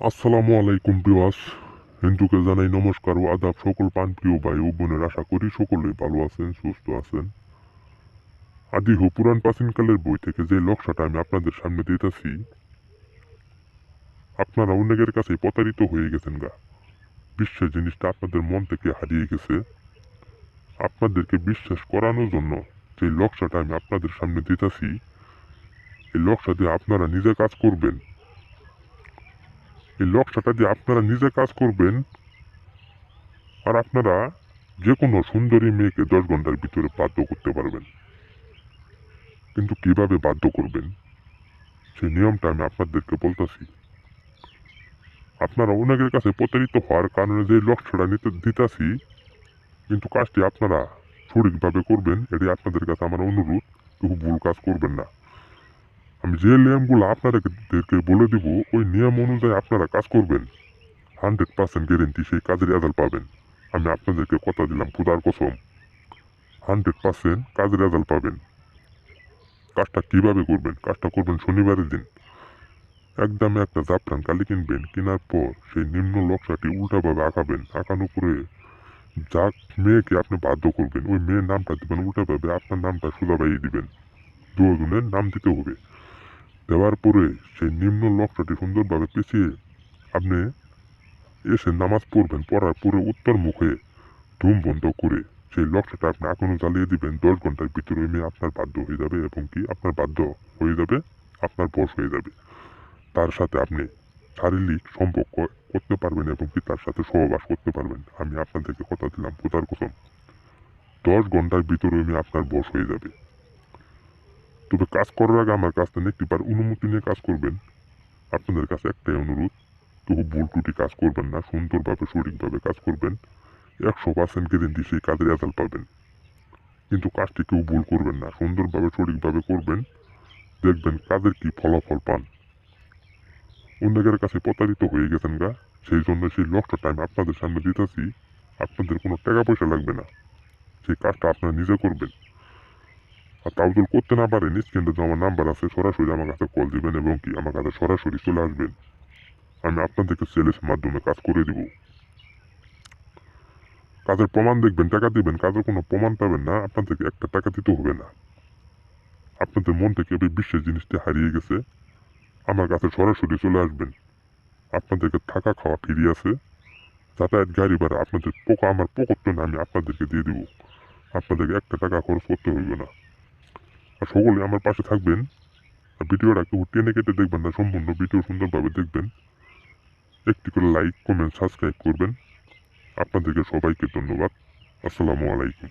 আসসালামু আলাইকুম ভিউয়ার্স। হিন্দুকে জানাই নমস্কার ও আদাব। সকল প্রাণপ্রিয় ভাই ও বোনের আশা করি সকলেই ভালো আছেন, সুস্থ আছেন। আদি হো পুরাণ প্রাচীনকালের বই থেকে যে নকশাটা আমি আপনাদের সামনে দিতেছি, আপনারা অনেকের কাছে প্রতারিত হয়ে গেছেন গা। বিশ্বাস জিনিসটা আপনাদের মন থেকে হারিয়ে গেছে। আপনাদেরকে বিশ্বাস করানোর জন্য যে নকশাটা আমি আপনাদের সামনে দিতেছি, এই নকশা দিয়ে আপনারা নিজে কাজ করবেন। এই নকশাটা দিয়ে আপনারা নিজে কাজ করবেন, আর আপনারা যে কোনো সুন্দরী মেয়েকে 10 ঘন্টার ভিতরে বাধ্য করতে পারবেন। কিন্তু কিভাবে বাধ্য করবেন সেই নিয়মটা আমি আপনাদেরকে বলতেছি। আপনারা অনেকের কাছে প্রতারিত হওয়ার কারণে যে লক্ষ্যটা দিতেছি, কিন্তু কাজটি আপনারা সঠিকভাবে করবেন, এটাই আপনাদের কাছে আমার অনুরোধ। কেউ ভুল কাজ করবেন না। আমি যে নিয়মগুলো আপনাদেরকে বলে দিব, ওই নিয়ম অনুযায়ী আপনারা কাজ করবেন, 100% গ্যারেন্টি সেই কাজের রেজাল্ট পাবেন। আমি আপনাদেরকে কথা দিলাম, খোদার কসম, 100% কাজের রেজাল্ট পাবেন। কাজটা কিভাবে করবেন? কাজটা করবেন শনিবারের দিন। একদমে একটা জাফরান কালি কিনবেন, কেনার পর সেই নিম্ন নকশাটি উল্টাভাবে আঁকাবেন। আঁকানোর পরে যা মেয়েকে আপনি বাধ্য করবেন, ওই মেয়ের নামটা দিবেন উল্টাভাবে, আপনার নামটা সোজা বাইয়ে দিবেন। দুজনের নাম দিতে হবে। দেওয়ার পরে সেই নিম্ন নকশাটি সুন্দরভাবে পেঁচিয়ে আপনি এসে নামাজ পড়বেন। পড়ার পরে উত্তর মুখে ধূম বন্ধ করে সেই নকশাটা আপনি আগুনে জ্বালিয়ে দিবেন। 10 ঘন্টার ভিতরে ওই মেয়ে আপনার বাধ্য হয়ে যাবে, এবং কি আপনার বাধ্য হয়ে যাবে, আপনার বশ হয়ে যাবে। তার সাথে আপনি শারীরিক সম্পর্ক করতে পারবেন, এবং কি তার সাথে সহবাস করতে পারবেন। আমি আপনাদেরকে কথা দিলাম, খোদার কসম, 10 ঘন্টার ভিতরে উনি আপনার বশ হয়ে যাবে। তবে কাজ করার আগে আমার কাছ থেকে একটিবার অনুমতি নিয়ে কাজ করবেন। আপনাদের কাছে একটাই অনুরোধ, তবু ভুল ত্রুটি কাজ করবেন না, সুন্দরভাবে সঠিকভাবে কাজ করবেন। 100% গ্যারেন্টি সেই কাজের রেজাল্ট পাবেন। কিন্তু কাজটি কেউ ভুল করবেন না, সুন্দরভাবে সঠিকভাবে করবেন, দেখবেন কাজের কি ফলাফল পান। অন্যের কাছে প্রতারিত হয়ে গেছেন গা, সেই জন্য সেই লক্ষ্যটা আমি আপনাদের সামনে দিতেছি। আপনাদের কোনো টাকা পয়সা লাগবে না, সেই কাজটা আপনারা নিজে করবেন। আর তাও যদি করতে না পারেন, স্ক্রিনে যে আমার নাম্বার আছে, সরাসরি আমার কাছে কল দিবেন, এবং কি আমার কাছে সরাসরি চলে আসবেন। আমি আপনাদেরকে সেলের মাধ্যমে কাজ করে দিব। কাজের প্রমাণ দেখবেন, টাকা দিবেন, কাজের কোনো প্রমাণ পাবেন না, আপনাদেরকে একটা টাকা দিতে হবে না। আপনাদের মন থেকে এই বিশ্বাস জিনিসটি হারিয়ে গেছে, আমার কাছে সরাসরি চলে আসবেন। আপনাদেরকে থাকা খাওয়া ফ্রি আছে, যাতায়াত গাড়ি ভাড়া আপনাদের আমার পকেট না, আমি আপনাদেরকে দিয়ে দিব। আপনাদেরকে একটা টাকা খরচ করতে হইবে না। আর সকলে আমার পাশে থাকবেন। আর ভিডিওটা কেউ টেনে কেটে দেখবেন না, সম্পূর্ণ ভিডিও সুন্দরভাবে দেখবেন। একটি করে লাইক, কমেন্ট, সাবস্ক্রাইব করবেন। আপনাদেরকে সবাইকে ধন্যবাদ। আসসালামু আলাইকুম।